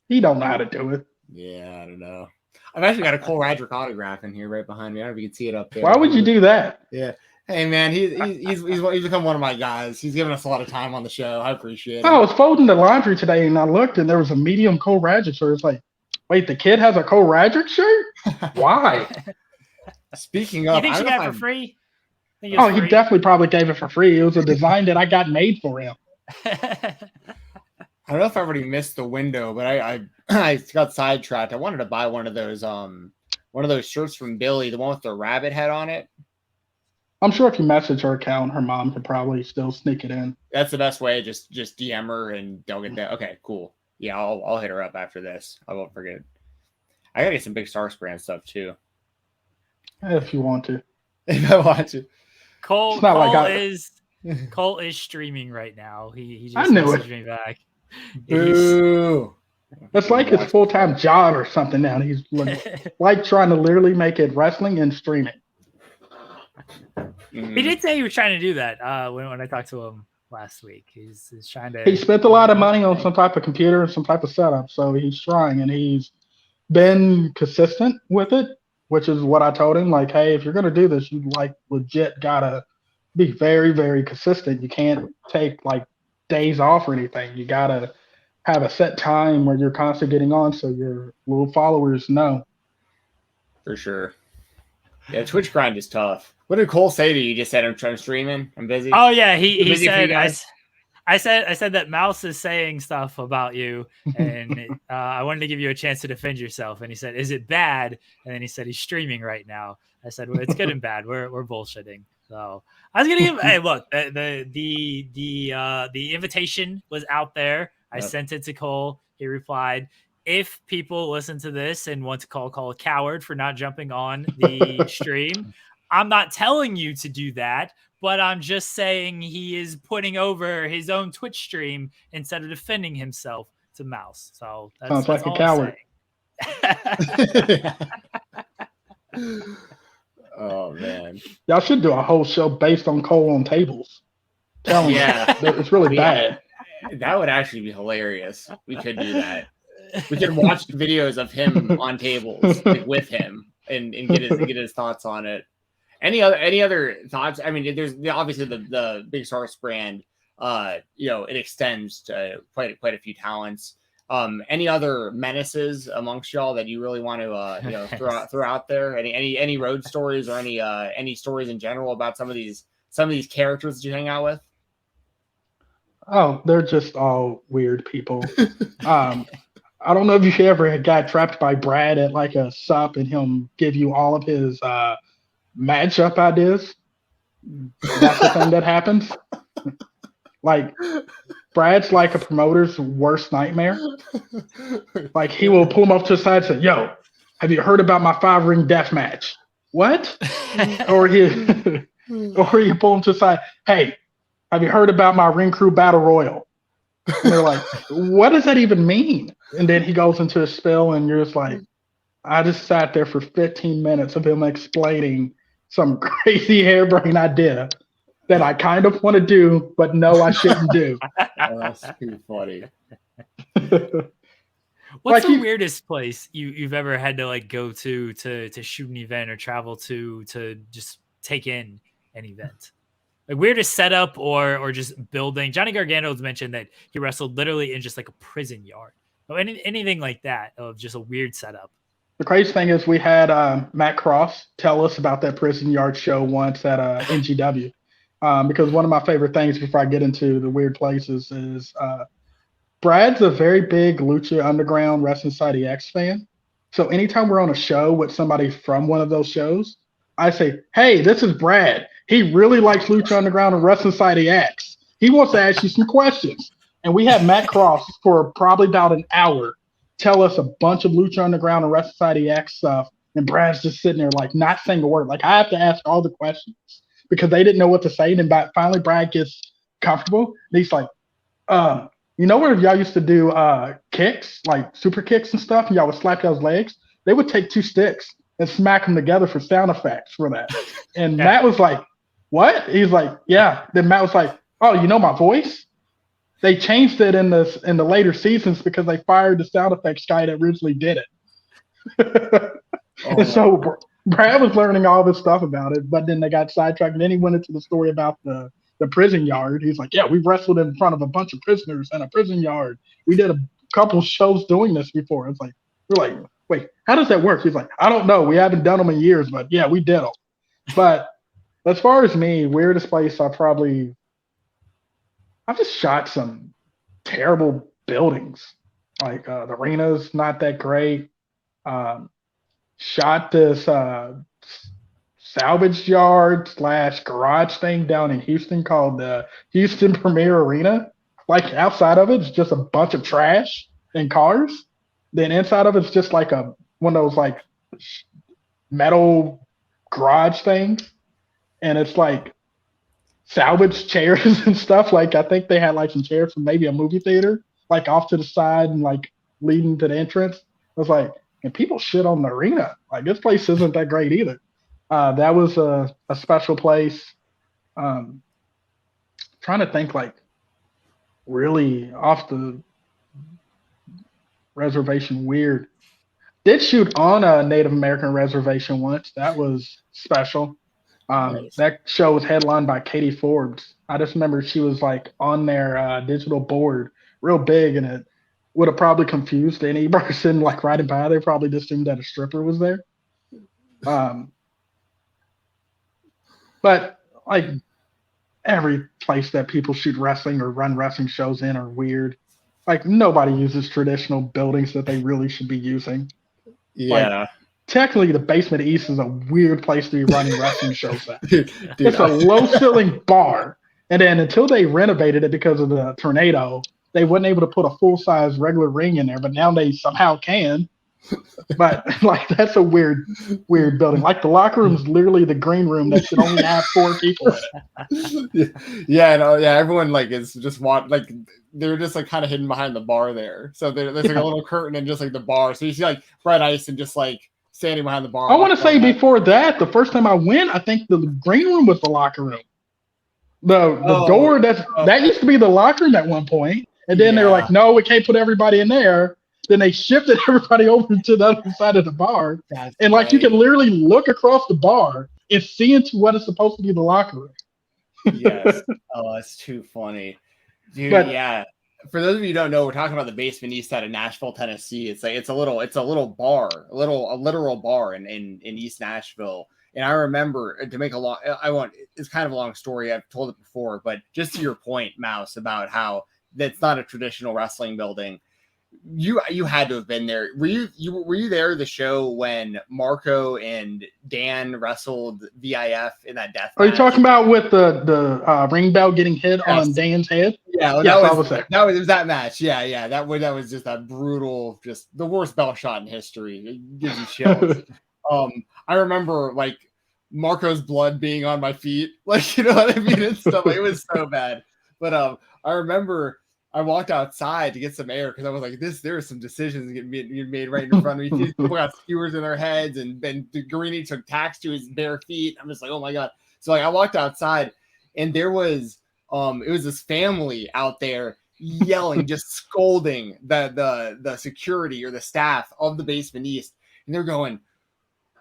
He don't know how to do it. Yeah, I don't know. I've actually got a Cole Radrick autograph in here right behind me. I don't know if you can see it up there. Why would you do that? Yeah. Hey man, he's become one of my guys. He's given us a lot of time on the show. I appreciate it. I was folding the laundry today and I looked and there was a medium Cole Radrick shirt. It's like, wait, the kid has a Cole Radrick shirt? Why? Speaking of, you think she got it for free? He definitely probably gave it for free. It was a design that I got made for him. I don't know if I already missed the window, but I got sidetracked. I wanted to buy one of those shirts from Billie, the one with the rabbit head on it. I'm sure if you message her account, her mom could probably still sneak it in. That's the best way. Just DM her and they'll get that. Okay, cool. Yeah, I'll hit her up after this. I won't forget. I gotta get some Big Starkz Brand stuff too. If you want to. If I want to. Cole is streaming right now. He just messaged me back. Boo. It's like his full-time job or something now. He's like trying to literally make it wrestling and streaming. He did say he was trying to do that when I talked to him last week. He's trying to. He spent a lot of money on some type of computer and some type of setup, so he's trying, and he's been consistent with it, which is what I told him. Like, hey, if you're gonna do this, you like legit gotta be very, very consistent. You can't take like days off or anything. You gotta have a set time where you're constantly getting on, so your little followers know. For sure. Yeah, Twitch grind is tough. What did Cole say to you? You just said, I'm streaming. I'm busy. Oh yeah, he said. I said that Mouse is saying stuff about you, and I wanted to give you a chance to defend yourself. And he said, "Is it bad?" And then he said, "He's streaming right now." I said, "Well, it's good and bad. We're bullshitting." So I was gonna give. Hey, look, the invitation was out there. I sent it to Cole. He replied. If people listen to this and want to call a coward for not jumping on the stream, I'm not telling you to do that, but I'm just saying he is putting over his own Twitch stream instead of defending himself to Mouse. So sounds like a coward. Oh man, y'all should do a whole show based on Cole on tables. Tell me, it's really bad. That would actually be hilarious. We could do that. We could watch videos of him on tables with him and get his thoughts on it. Any other thoughts? I mean, there's obviously the Big Starkz brand. It extends to quite a few talents. Any other menaces amongst y'all that you really want to throw out there? Any road stories or any stories in general about some of these characters that you hang out with? Oh, they're just all weird people. I don't know if you ever got trapped by Brad at like a sup and him give you all of his matchup ideas. That's the thing that happens. Like, Brad's like a promoter's worst nightmare. Like, he will pull him up to the side and say, "Yo, have you heard about my 5-ring death match?" What? or he pull him to the side, "Hey, have you heard about my ring crew battle royal?" And they're like, "What does that even mean?" And then he goes into a spill, and you're just like, I just sat there for 15 minutes of him explaining some crazy harebrained idea that I kind of want to do, but no, I shouldn't do. Oh, that's too funny. What's the weirdest place you've ever had to like go to shoot an event or travel to just take in an event? Like weirdest setup or just building. Johnny Gargano's mentioned that he wrestled literally in just like a prison yard. Or anything like that of just a weird setup. The crazy thing is we had Matt Cross tell us about that prison yard show once at NJPW. Because one of my favorite things before I get into the weird places is Brad's a very big Lucha Underground Wrestling Society X fan. So anytime we're on a show with somebody from one of those shows, I say, "Hey, this is Brad. He really likes Lucha Underground and Wrestling Society X. He wants to ask you some questions." And we had Matt Cross for probably about an hour tell us a bunch of Lucha Underground and Wrestling Society X stuff. And Brad's just sitting there like not saying a word. Like I have to ask all the questions because they didn't know what to say. And then finally Brad gets comfortable. And he's like, you know where y'all used to do kicks, like super kicks and stuff, and y'all would slap y'all's legs? They would take 2 sticks and smack them together for sound effects for that. And yeah. Matt was like, "What?" He's like, "Yeah." Then Matt was like, "Oh, you know my voice?" They changed it in the later seasons because they fired the sound effects guy that originally did it. And so Brad was learning all this stuff about it, but then they got sidetracked. And then he went into the story about the prison yard. He's like, "Yeah, we've wrestled in front of a bunch of prisoners in a prison yard. We did a couple shows doing this before." It's like, we're like, "Wait, how does that work?" He's like, "I don't know. We haven't done them in years, but yeah, we did them." But as far as me, weirdest place I've just shot some terrible buildings. Like the arena's not that great. Shot this salvage yard / garage thing down in Houston called the Houston Premier Arena. Like outside of it's just a bunch of trash and cars. Then inside of it's just like one of those like metal garage things. And it's like salvage chairs and stuff. Like I think they had like some chairs from maybe a movie theater, like off to the side and like leading to the entrance. I was like, and people shit on the arena. Like this place isn't that great either. That was a special place. Trying to think like really off the reservation weird. Did shoot on a Native American reservation once. That was special. Nice. That show was headlined by Katie Forbes. I just remember she was like on their digital board, real big, and it would have probably confused any person like riding by. They probably just assumed that a stripper was there. But like every place that people shoot wrestling or run wrestling shows in are weird. Like nobody uses traditional buildings that they really should be using. Yeah. Like, technically, the basement east is a weird place to be running wrestling shows at. It's a low-ceiling bar. And then until they renovated it because of the tornado, they weren't able to put a full-size regular ring in there, but now they somehow can. But like that's a weird building. Like the locker room is literally the green room that should only have 4 people in it. Yeah, no, yeah. Everyone like is just like they're just like kind of hidden behind the bar there. So there's like a little curtain and just like the bar. So you see like Bright Ice and just like standing behind the bar. I want to say before that, the first time I went, I think the green room was the locker room. The door that used to be the locker room at one point, and then they were like, "No, we can't put everybody in there." Then they shifted everybody over to the other side of the bar, and like you can literally look across the bar it's seeing to what is supposed to be the locker room. Yes. Oh, that's too funny. Dude, But- yeah. For those of you who don't know, we're talking about the basement east side of Nashville, Tennessee. It's like it's a little bar, a literal bar in East Nashville. And I remember, to make it's kind of a long story. I've told it before, but just to your point, Mouse, about how that's not a traditional wrestling building. You had to have been there. Were you there the show when Marco and Dan wrestled VIF in that death Are you match? talking about with the ring bell getting hit on Dan's head? Yeah, yes, I was there. It was that match. Yeah. That was just a brutal, just the worst bell shot in history. It gives you chills. I remember like Marco's blood being on my feet, like, you know what I mean, and stuff. Like, it was so bad. But I remember I walked outside to get some air because I was like, there are some decisions getting made right in front of me. People got skewers in their heads, and Guarini took tacks to his bare feet. I'm just like, oh my God. So like I walked outside, and there was it was this family out there yelling, just scolding the security or the staff of the Basement East, and they're going,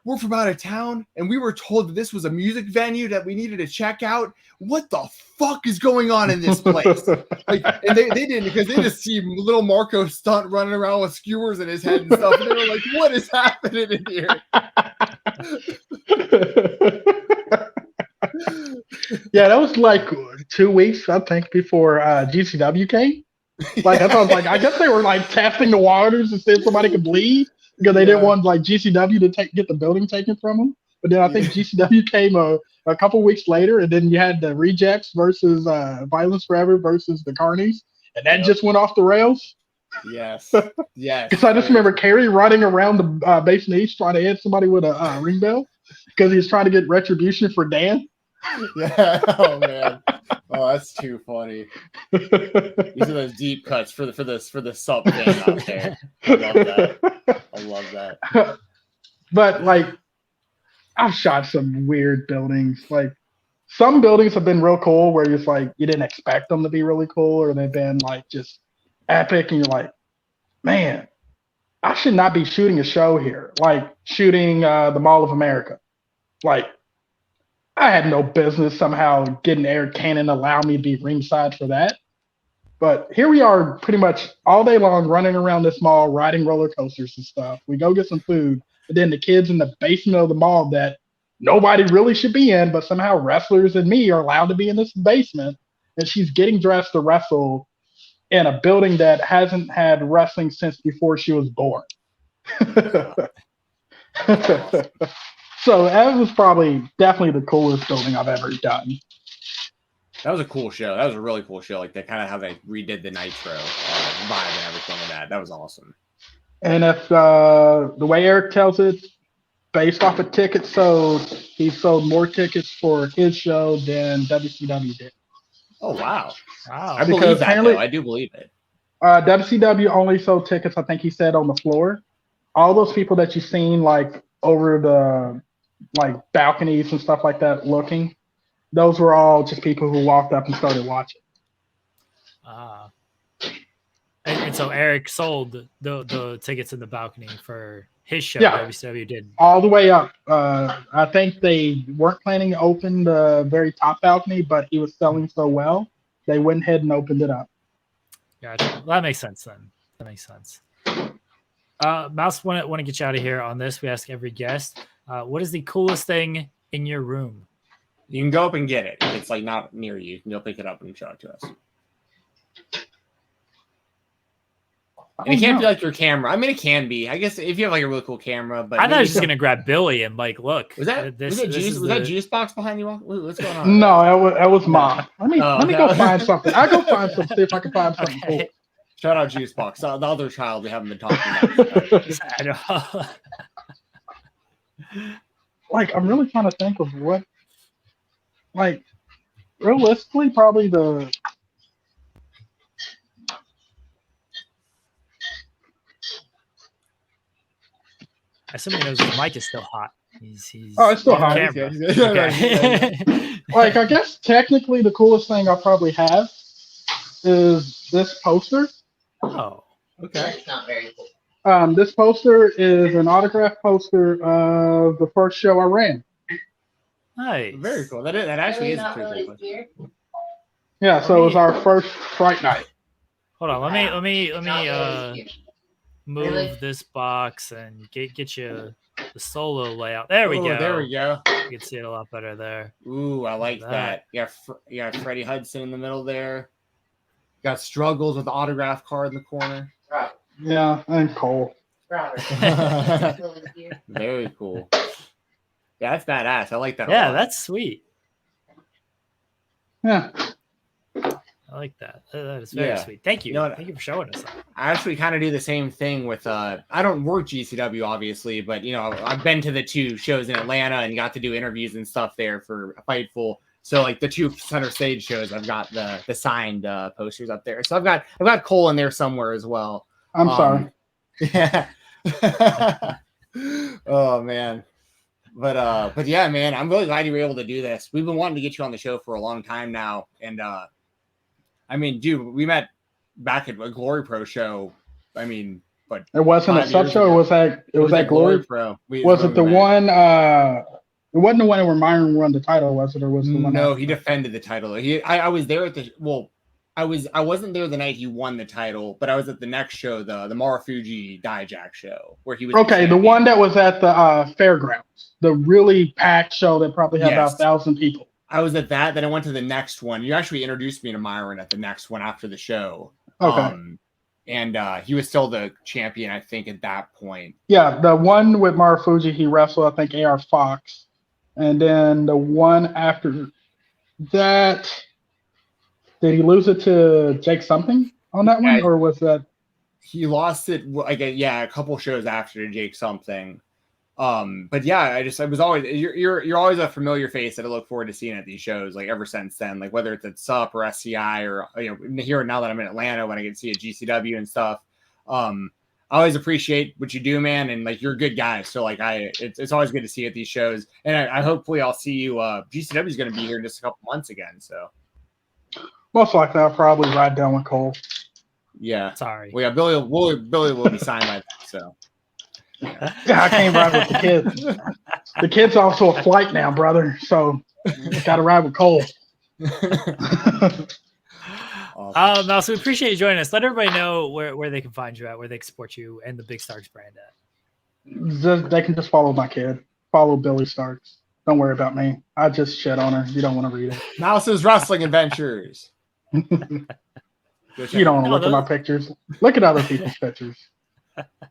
we're from out of town, and we were told that this was a music venue that we needed to check out. What the fuck is going on in this place? Like, and they didn't, because they just see little Marco Stunt running around with skewers in his head and stuff. And they were like, what is happening in here? Yeah, that was like 2 weeks, I think, before GCW came. Like, I was like, I guess they were like testing the waters to see if somebody could bleed, because they didn't want like GCW to get the building taken from them. But then I think GCW came a couple weeks later, and then you had the Rejects versus Violence Forever versus the Carnies, and that just went off the rails. Yes, yes. Because I just remember Kerry running around the Basement East trying to hit somebody with a ring bell because he was trying to get retribution for Dan. Yeah. Oh man. Oh, that's too funny. These are those deep cuts for the sub fan out there. I love that. But like, I've shot some weird buildings. Like, some buildings have been real cool where it's like you didn't expect them to be really cool, or they've been like just epic, and you're like, man, I should not be shooting a show here. Like shooting the Mall of America. Like, I had no business somehow getting Eric Cannon allow me to be ringside for that. But here we are pretty much all day long running around this mall, riding roller coasters and stuff. We go get some food, and then the kids in the basement of the mall that nobody really should be in, but somehow wrestlers and me are allowed to be in this basement, and she's getting dressed to wrestle in a building that hasn't had wrestling since before she was born. So that was definitely the coolest building I've ever done. That was a cool show. That was a really cool show. Like kind of how they redid the Nitro vibe and everything like that. That was awesome. And if the way Eric tells it, based off of tickets sold, he sold more tickets for his show than WCW did. Oh wow! Wow. I believe that though. I do believe it. WCW only sold tickets, I think he said, on the floor. All those people that you've seen like over the like balconies and stuff like that looking, those were all just people who walked up and started watching. And so Eric sold the tickets in the balcony for his show. Yeah. WCW did all the way up. I think they weren't planning to open the very top balcony, but he was selling so well, they went ahead and opened it up. Gotcha. Well, that makes sense then. That makes sense. Mouse, want to get you out of here on this. We ask every guest, what is the coolest thing in your room? You can go up and get it. If it's like not near you, you can go pick it up and show it to us. And it can't be like your camera. I mean, it can be. I guess if you have like a really cool camera, but I thought I was just gonna grab Billy and like, look. Was that Juice Box behind you? What's going on? No, that was Mom. Let me go find something. I'll go find something. See if I can find something cool. Shout out Juice Box, the other child we haven't been talking about. I know. Like, I'm really trying to think of what. Like, realistically, probably the. I assume he knows his mic is still hot. He's it's still hot. Okay. Like, I guess technically the coolest thing I probably have is this poster. Oh, okay. It's not very cool. This poster is an autographed poster of the first show I ran. Nice. Very cool. That actually is a pretty cool question. Yeah, so it was our first Fright Night. Hold on, let me move this box and get you the solo layout. There we go. There we go. You can see it a lot better there. Ooh, I like that. Yeah, Freddie Hudson in the middle there. Got Struggles with the autograph card in the corner. Yeah, and Cole. Very cool. Yeah, that's badass. I like that. Yeah, that's sweet. Yeah. I like that. That is very sweet. Thank you. Thank you for showing us that. I actually kind of do the same thing with I don't work GCW obviously, but I've been to the 2 shows in Atlanta and got to do interviews and stuff there for Fightful. So like the 2 center stage shows, I've got the signed posters up there. So I've got Cole in there somewhere as well. I'm sorry. Yeah. Oh man. But yeah, man, I'm really glad you were able to do this. We've been wanting to get you on the show for a long time now, and I mean, dude, we met back at a Glory Pro show. I mean, but it wasn't a sub show. It was at Glory Pro. Was it the one? It wasn't the one where Myron won the title, was it? Or was it the one? No, he defended the title. I was there at the I wasn't there the night he won the title, but I was at the next show, the Marufuji Dijak show, where he was. Okay, the one that was at the fairgrounds, the really packed show that probably had about 1,000 people. I was at that. Then I went to the next one. You actually introduced me to Myron at the next one after the show. Okay. And he was still the champion, I think, at that point. Yeah, the one with Marufuji, he wrestled, I think, AR Fox. And then the one after that, did he lose it to Jake something on that one? Or was that? He lost it, a couple shows after Jake something. But yeah, I was always you're always a familiar face that I look forward to seeing at these shows, like ever since then, like whether it's at SUP or SCI or here now that I'm in Atlanta when I get to see a GCW and stuff. I always appreciate what you do, man, and like you're a good guy. So like it's always good to see you at these shows, and I hopefully I'll see you. GCW is going to be here in just a couple months again, so most likely I'll probably ride down with Cole. Yeah, sorry. Well, yeah, Billy will be signed by that, so. Yeah, I can't ride with the kids. The kid's also a flight now, brother. So got to ride with Cole. Now, so we appreciate you joining us. Let everybody know where they can find you at, where they can support you and the Big Starkz brand at. They can just follow my kid. Follow Billie Starkz. Don't worry about me. I just shit on her. You don't want to read it. Mouse's Wrestling Adventures. You don't want to look at my pictures. Look at other people's pictures.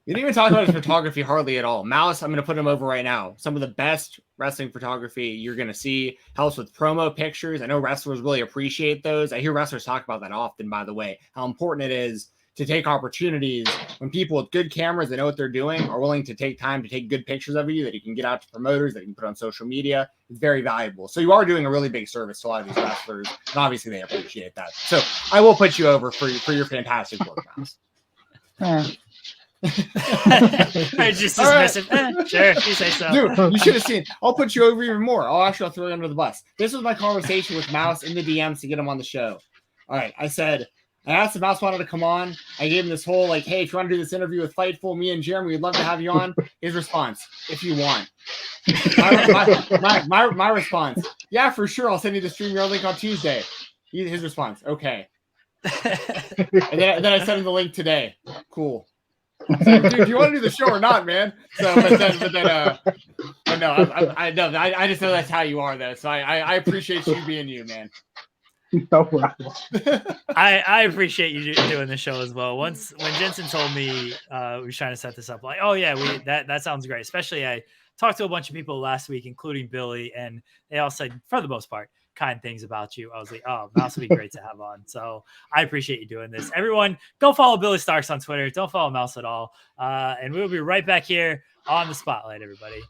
You didn't even talk about his photography hardly at all. Mouse, I'm going to put him over right now. Some of the best wrestling photography you're going to see. Helps with promo pictures. I know wrestlers really appreciate those. I hear wrestlers talk about that often, by the way, how important it is to take opportunities when people with good cameras that know what they're doing are willing to take time to take good pictures of you that you can get out to promoters, that you can put on social media. It's very valuable. So you are doing a really big service to a lot of these wrestlers, and obviously they appreciate that. So I will put you over for your fantastic work, Mouse. I just dismissive. Sure, you say so. Dude, you should have seen. I'll put you over even more. I'll throw you under the bus. This was my conversation with Mouse in the DMs to get him on the show. All right, I asked if Mouse wanted to come on. I gave him this whole like, hey, if you want to do this interview with Fightful, me and Jeremy, we'd love to have you on. His response, if you want. My response, yeah, for sure. I'll send you the StreamYard link on Tuesday. His response, okay. And then I sent him the link today. Cool. So, dude, do you want to do the show or not, man? So, but no, I just know that's how you are, though. So I appreciate you being you, man. No problem. I appreciate you doing the show as well. When Jensen told me we were trying to set this up, like, oh yeah, that sounds great. Especially I talked to a bunch of people last week, including Billy, and they all said, for the most part, kind things about you. I was like, oh, Mouse would be great to have on. So I appreciate you doing this. Everyone, go follow Billie Starkz on Twitter. Don't follow Mouse at all. And we'll be right back here on the Spotlight, everybody.